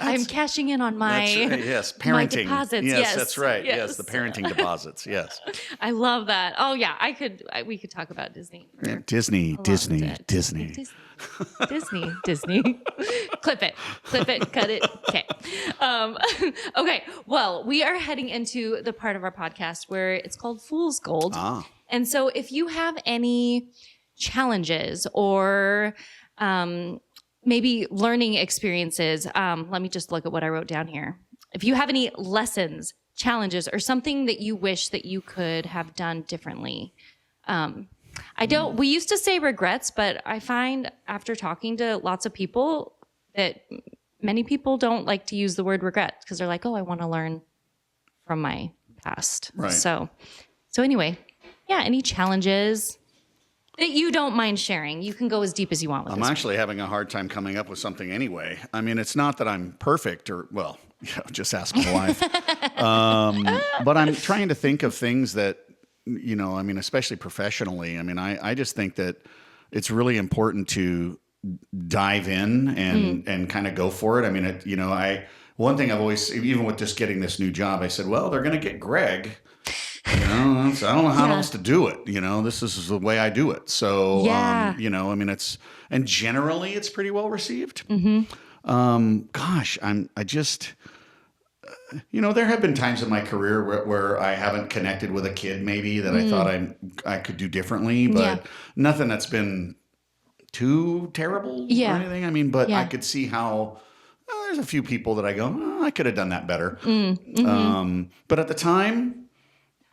I'm cashing in on my parenting. My deposits. Yes, that's right. Yes, the parenting deposits. Yes. I love that. Oh yeah, we could talk about Disney. Disney. Clip it, cut it. Okay. Okay. Well, we are heading into the part of our podcast where it's called Fool's Gold. And so if you have any challenges or maybe learning experiences, let me just look at what I wrote down here. If you have any lessons, challenges, or something that you wish that you could have done differently, we used to say regrets, but I find after talking to lots of people that many people don't like to use the word regret because they're like, oh, I want to learn from my past. Right. So anyway, any challenges that you don't mind sharing? You can go as deep as you want with I'm this actually having a hard time coming up with something anyway. It's not that I'm perfect just ask my wife. But I'm trying to think of things that, especially professionally. I just think that it's really important to dive in and kind of go for it. One thing I've always, even with just getting this new job, I said, well, they're going to get Greg. I don't know how else to do it. This is the way I do it. So, and generally it's pretty well received. Mm-hmm. There have been times in my career where I haven't connected with a kid maybe that I thought I could do differently, but nothing that's been too terrible or anything. But I could see how there's a few people that I go, I could have done that better. Mm-hmm. But at the time,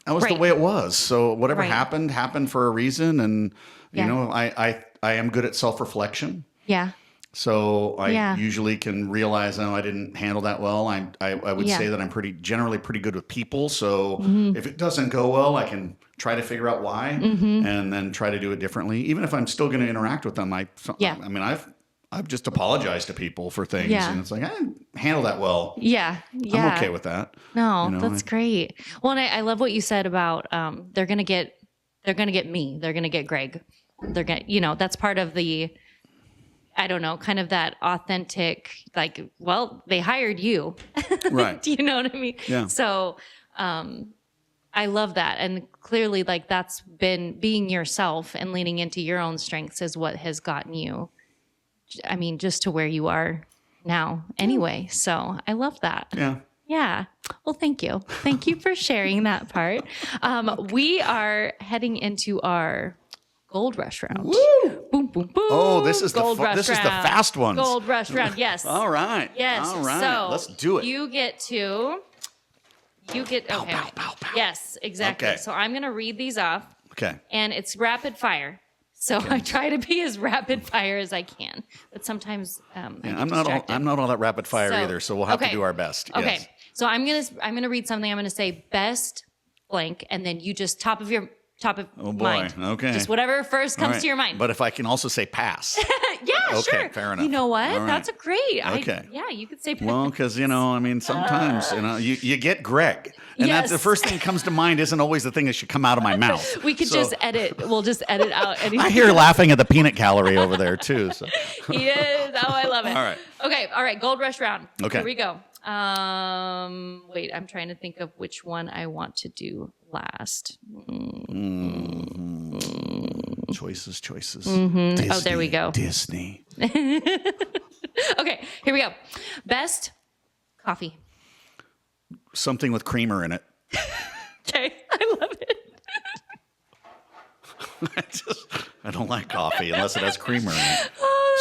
that was the way it was. So whatever happened for a reason. And, I am good at self-reflection. Yeah. So I usually can realize, I didn't handle that well. I would say that I'm generally pretty good with people. So if it doesn't go well, I can try to figure out why and then try to do it differently. Even if I'm still going to interact with them, I've just apologized to people for things, and it's like I didn't handle that well. Yeah. I'm okay with that. No, that's great. Well, and I love what you said about they're gonna get me. They're gonna get Greg. They're gonna, that's part of the, I don't know, kind of that authentic, like, well, they hired you, right? Do you know what I mean? Yeah. So, I love that, and clearly, like that's been being yourself and leaning into your own strengths is what has gotten you. Just to where you are now anyway. So I love that. Yeah. Yeah. Well, thank you. Thank you for sharing that part. We are heading into our Gold Rush round. Woo! Boom, boom, boom. Oh, this is Gold Rush this is the round. fast ones. Gold Rush round. Yes. All right. Yes. All right. So Let's do it. You get. Okay. Pow, pow, pow. Yes, exactly. Okay. So I'm gonna read these off, Okay. and it's rapid fire. So I try to be as rapid fire as I can, but sometimes I Yeah, get I'm distracted. not all that rapid fire So- either, so we'll have to okay. do our best. Okay. Yes. So I'm gonna read something. I'm gonna say best blank, and then you just top of Oh boy. mind. Okay. Just whatever first All comes right. to your mind. But if I can also say pass. yeah, Okay, sure. fair enough. You know what? All right. That's a great. Okay. Yeah, you could say. Well, because I mean, sometimes you get Greg, and that's the Yes. first thing that comes to mind. Isn't always the thing that should come out of my mouth. we could So- just edit. We'll just edit out anything. I hear laughing at the peanut gallery over there too. So. He is. Oh, I love it. All right. Okay. All right. Gold Rush round. Okay. Here we go. Wait, I'm trying to think of which one I want to do last. Choices. Oh, there we go. Disney. Okay. Here we go. Best coffee. Something with creamer in it. Okay. I love it. I don't like coffee unless it has creamer in it.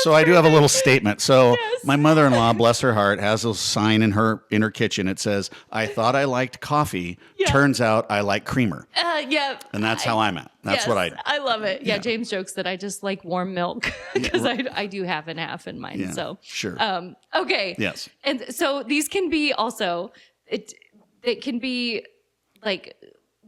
So I do have a little statement. So my mother-in-law, bless her heart, has a sign in her kitchen. It says, "I thought I liked coffee. Yeah. Turns out I like creamer." Yeah. And that's how I'm at. That's Yes, what I. I love it. Yeah, Yeah. James jokes that I just like warm milk because I do half and half in mine. Yeah, So sure. Okay. Yes. And so these can be also it can be like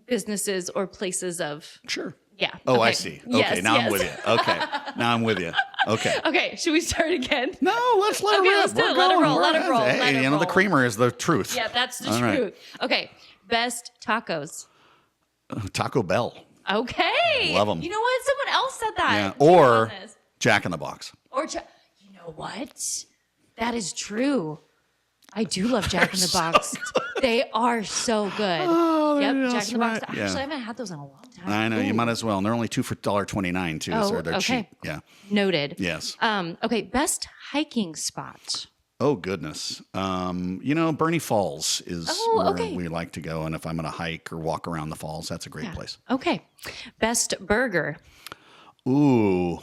businesses or places of Sure. yeah. Oh, okay. I see. Okay, Yes, now I'm yes. with you. Okay, now I'm with you. Okay. Okay, should we start again? No, let's let Okay, it rip. let's do We're it. Let it going. roll, let it roll, Hey, let it the roll. creamer is the truth. Yeah, that's the All right. truth. Okay, best tacos. Taco Bell. Okay. Love 'em. You know what? Someone else said that. Yeah. Who Or on this? Jack in the Box. Or you know what? That is true. I do love Jack in the Box. They are so good. Oh, yep, that's Jack in the Box. right. Yeah. Actually, I haven't had those in a long time. I know, you Ooh. might as well. And they're only $2 for $1.29 too, Oh, so they're okay. cheap. Yeah. Noted. Yes. Okay, best hiking spot. Oh goodness. Bernie Falls is Oh, where okay. we like to go, and if I'm going to hike or walk around the falls, that's a great place. Okay, best burger. Ooh.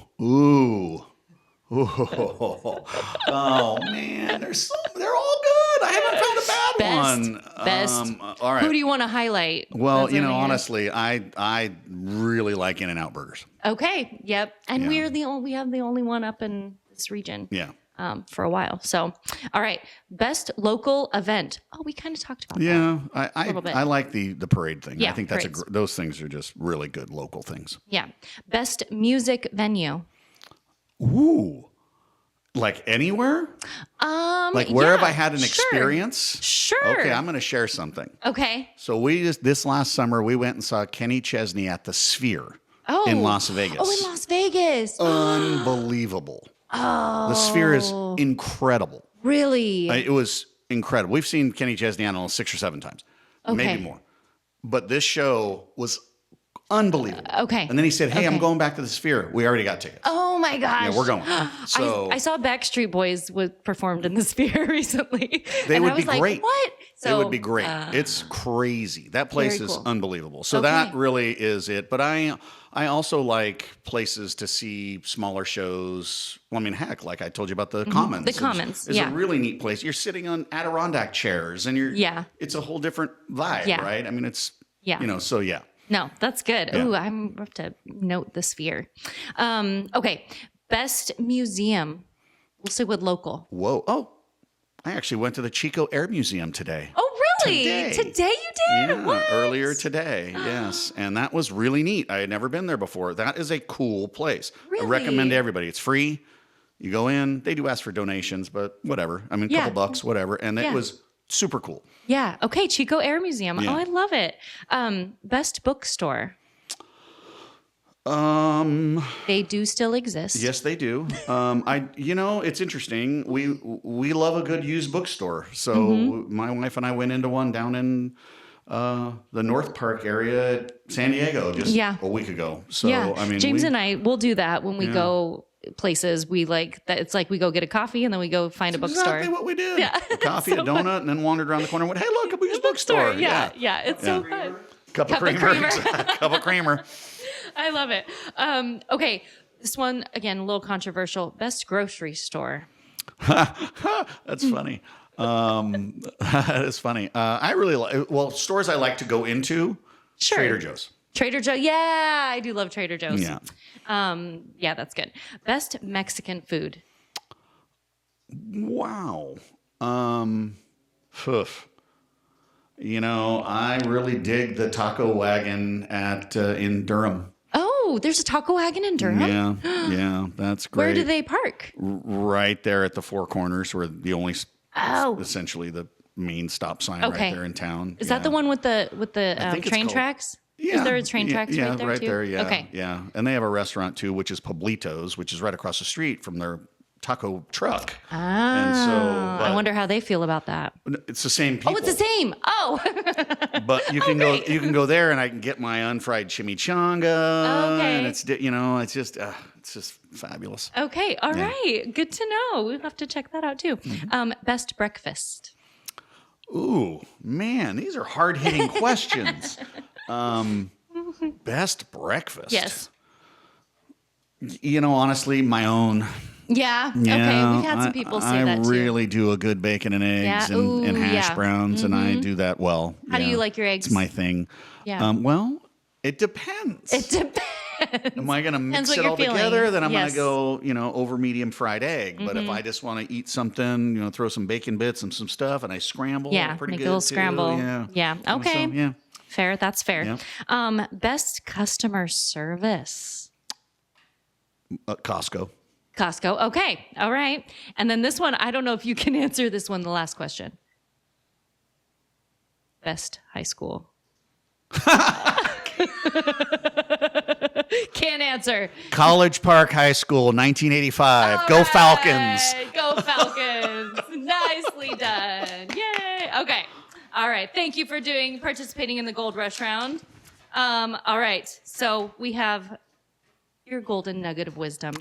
Oh man, they're all good. I haven't found a bad one. Best. All right. Who do you want to highlight? Well, Those are the- honestly, I really like In-N-Out burgers. Okay. Yep. And Yeah. we have the only one up in this region. Yeah. For a while. So, all right. Best local event. Oh, we kind of talked about that. Yeah, little bit. I like the parade thing. Yeah, I think that's parades. those things are just really good local things. Yeah. Best music venue. Ooh, like anywhere? Like where have I had an sure. experience? Sure. Okay, I'm going to share something. Okay. So this last summer we went and saw Kenny Chesney at the Sphere Oh. in Las Vegas. Oh, in Las Vegas. Unbelievable. Oh. The Sphere is incredible. Really? It was incredible. We've seen Kenny Chesney, I don't know, 6 or 7 times, maybe more. But this show was unbelievable. Okay. And then he said, "Hey, I'm Okay. going back to the Sphere. We already got tickets." Oh my gosh. Yeah, we're going. So I saw Backstreet Boys performed in the Sphere recently. They and would I be was like, great. What? it would be great. It's crazy. That place very is cool. unbelievable. So Okay. that really is it. But I also like places to see smaller shows. Well, I mean, heck, like I told you about the Commons. The Commons, It's yeah. a really neat place. You're sitting on Adirondack chairs, and Yeah. it's a whole different vibe, Yeah. right? I mean, it's Yeah. So yeah. No, that's good. Yeah. Ooh, I'm have to note the Sphere. Okay. Best museum. We'll say with local. Whoa. Oh, I actually went to the Chico Air Museum today. Oh, really? Today. Today you did? Yeah, What? earlier today. Yes. And that was really neat. I had never been there before. That is a cool place. Really? I recommend to everybody. It's free. You go in, they do ask for donations, but whatever. I mean, a Yeah. couple bucks, whatever. And Yeah. it was super cool. Yeah. Okay. Chico Air Museum. Yeah. Oh, I love it. Best bookstore. They do still exist. Yes, they do. It's interesting. We love a good used bookstore. So Mm-hmm. my wife and I went into one down in the North Park area at San Diego just Yeah. a week ago. So Yeah. I mean, James and I will do that when we go places. We like that. It's like we go get a coffee and then we go find a bookstore. exactly what we did. Yeah. A coffee, a donut, and then wandered around the corner and went, "Hey, look, a used bookstore." Yeah. Yeah. It's so fun. Cup of Cup of creamer. creamer. Cup of creamer. I love it. Okay, this one again, a little controversial. Best grocery store. That's funny. That is funny. I really like, stores I like to go into. Sure. Trader Joe's. Trader Joe. Yeah, I do love Trader Joe's. Yeah. Yeah, that's good. Best Mexican food. Wow. I really dig the taco wagon in Durham. Oh, there's a taco wagon in Durham? Yeah, that's great. Where do they park? Right there at the Four Corners, where the only, essentially the main stop sign right there in town. Is that the one with the train called- tracks? Yeah. Is there a train tracks yeah, right there right too? there, yeah. Okay. Yeah. And they have a restaurant too, which is Pablitos, which is right across the street from their taco truck. And so I wonder how they feel about that. it's the same people. Oh, it's the same. Oh. But you can go there and I can get my unfried chimichanga. Okay. And it's just fabulous. Okay. All right. Good to know. We'll have to check that out too. Best breakfast. Ooh, man, these are hard-hitting questions. Best breakfast. Yes. Honestly, my own. Yeah. Okay. We've had some people say that too. I really do a good bacon and eggs and hash browns, and I do that well. How do you like your eggs? It's my thing. Yeah. Well, it depends. It depends. Am I going to mix what it you're all feeling. together? Then I'm Yes. going to go, over medium fried egg. But if I just want to eat something, throw some bacon bits and some stuff, and I scramble, Yeah. pretty Make good a little too. scramble. Yeah. Yeah. Okay. So, yeah. Fair. That's fair. Yeah. Best customer service. Costco. Costco. Okay. All right. And then this one, I don't know if you can answer this one, the last question. Best high school. Can't answer. College Park High School, 1985. Go Falcons. Go Falcons. Nicely done. Yay. Okay. All right. Thank you for participating in the Gold Rush round. All right. So we have your Golden Nugget of Wisdom.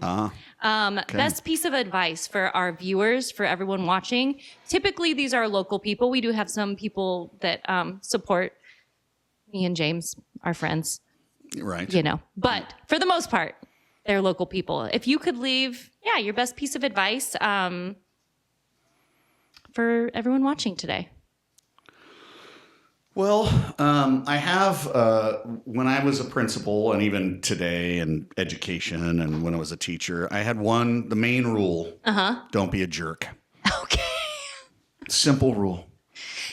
Best piece of advice for our viewers, for everyone watching. Typically, these are local people. We do have some people that support me and James, our friends. Right. But for the most part, they're local people. If you could leave, your best piece of advice for everyone watching today. Well, I have, when I was a principal and even today in education and when I was a teacher, I had the main rule, don't be a jerk. Okay. Simple rule.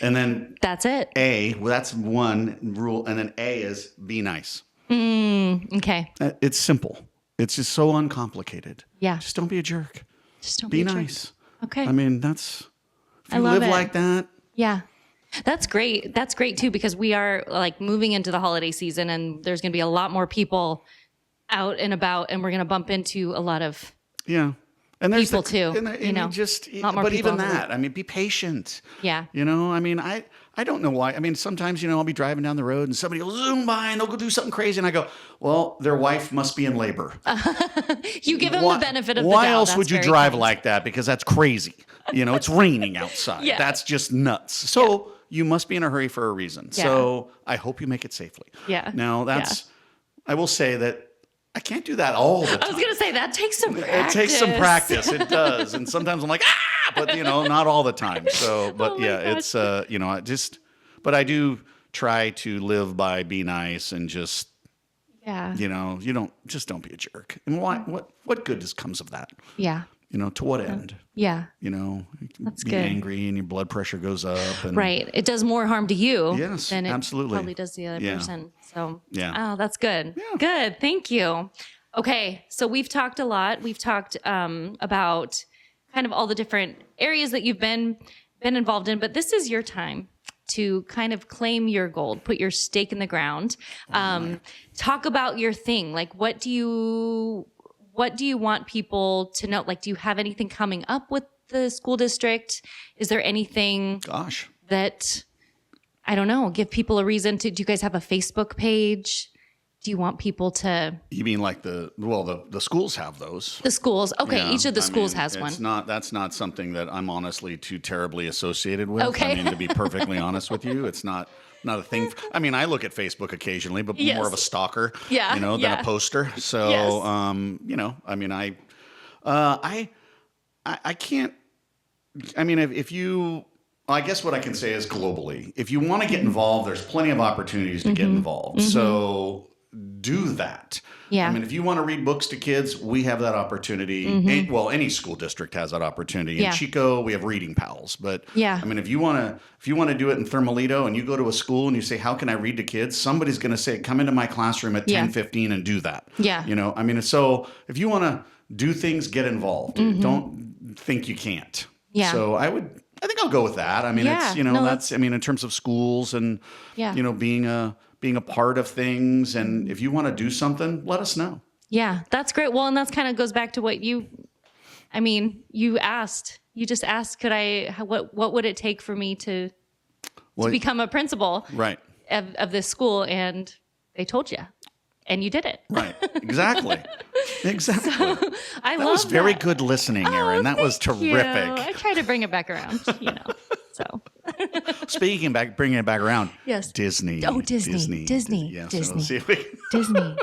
And then That's it. that's one rule. And then A is be nice. Okay. It's simple. It's just so uncomplicated. Yeah. Just don't be a jerk. Just don't Be a jerk. nice. Okay. I mean, if I you love live it. like that. Yeah. That's great. That's great too, because we are moving into the holiday season and there's going to be a lot more people out and about and we're going to bump into a lot of And there's people too, and a lot more but people even on the that, I mean, be patient. Yeah. I mean, I don't know why. I mean, sometimes, I'll be driving down the road and somebody will zoom by and they'll go do something crazy. And I go, well, their wife must be in labor. You give them the benefit of the doubt. Why else That's would you very drive kind. like that? Because that's crazy. It's raining outside. Yeah. That's just nuts. So you must be in a hurry for a reason. Yeah. So I hope you make it safely. Yeah. Now I will say that I can't do that all the time. I was going to say that takes some practice. It takes some practice. It does. And sometimes I'm like, but not all the time. So, but Oh my it's, but I do try to live by be nice and just, don't be a jerk. And what good comes of that? Yeah. To what end? Yeah. That's good. Angry and your blood pressure goes up. And, Right. It does more harm to you Yes, than it absolutely. probably does the other person. So, Yeah. that's good. Yeah. Good. Thank you. Okay. So we've talked a lot. We've talked about kind of all the different areas that you've been involved in, but this is your time to kind of claim your gold, put your stake in the ground. Talk about your thing. Like, what do you want people to know? Like, do you have anything coming up with the school district? Is there anything that, I don't know, give people a reason to, do you guys have a Facebook page? do you want people to? You mean like the schools have those. The schools. Okay. Yeah, Each of the schools mean, has one. That's not something that I'm honestly too terribly associated with. Okay. I mean, to be perfectly honest with you, it's not a thing. I mean, I look at Facebook occasionally, but Yes. more of a stalker, Yeah, than yeah. a poster. So, Yes. I mean, I can't, I mean, if you, I guess what I can say is globally, if you want to get involved, there's plenty of opportunities to get involved. So do that. Yeah. I mean, if you want to read books to kids, we have that opportunity. Any school district has that opportunity. Yeah. In Chico, we have reading pals. But Yeah. I mean, if you want to do it in Thermalito and you go to a school and you say, how can I read to kids? Somebody's going to say, come into my classroom at 10:15 and do that. Yeah. I mean, so if you want to do things, get involved. Don't think you can't. Yeah. So I think I'll go with that. I mean, Yeah. it's, No, that's, I mean, in terms of schools and, Yeah. being a part of things. And if you want to do something, let us know. Yeah, that's great. Well, and that's kind of goes back to what you just asked, what would it take for me to become a principal Right. of this school? And they told you, and you did it. Right. Exactly. Exactly. I That love was very that. good listening, Erin. That was Thank you. terrific. I try to bring it back around, so. Bringing it back around. Yes. Disney. Oh, Disney. Yes. Disney. So let's see if we can. Disney.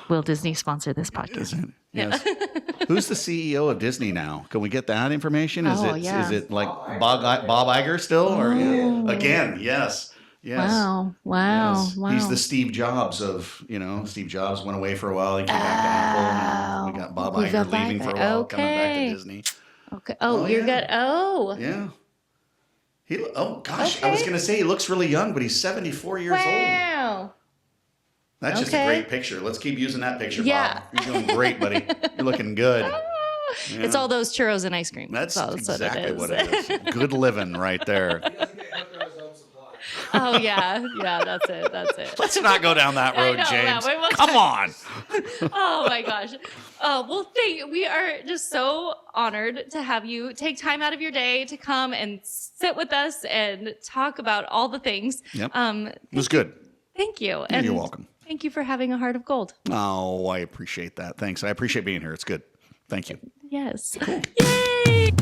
Will Disney sponsor this podcast? Yes. Who's the CEO of Disney now? Can we get that information? Is yeah. it like Bob Iger still? Or again, yes. Yes. Wow. Yes. Wow. He's the Steve Jobs of, Steve Jobs went away for a while. He came back to Apple. And we got Bob We got Iger leaving for a while, coming back to Disney. Okay. Oh, you're yeah. good. Oh. Yeah. I was going to say he looks really young, but he's 74 years old. Wow. That's just a great picture. Let's keep using that picture, Yeah. Bob. You're doing great, buddy. You're looking good. It's all those churros and ice cream. That's what exactly it what is. it is. Good living right there. Oh yeah, that's it. Let's not go down that road, know, James. we'll Come on. Oh my gosh. Well, we are just so honored to have you take time out of your day to come and sit with us and talk about all the things. Yep. It was good. Thank you. You're welcome. Thank you for having a heart of gold. Oh, I appreciate that. Thanks. I appreciate being here. It's good. Thank you. Yes. Cool. Yay!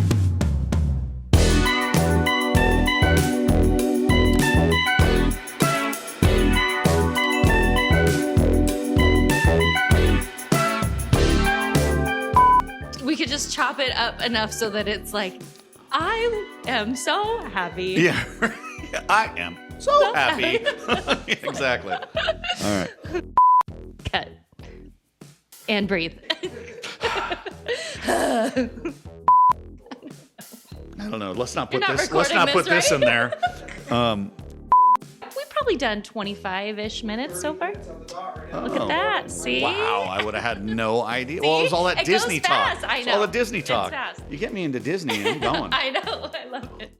We could just chop it up enough so that it's like, I am so happy. Yeah. I am so happy. Exactly. All right. Cut. And breathe. I don't know. Let's not put You're not this. Let's not recording put this, this in there. We've probably done 25-ish minutes so far. Look at that. See? Wow, I would have had no idea. Well, it was all that It goes Disney fast. talk. I It's all know. the Disney It's talk. fast. You get me into Disney, and I'm going. I know. I love it.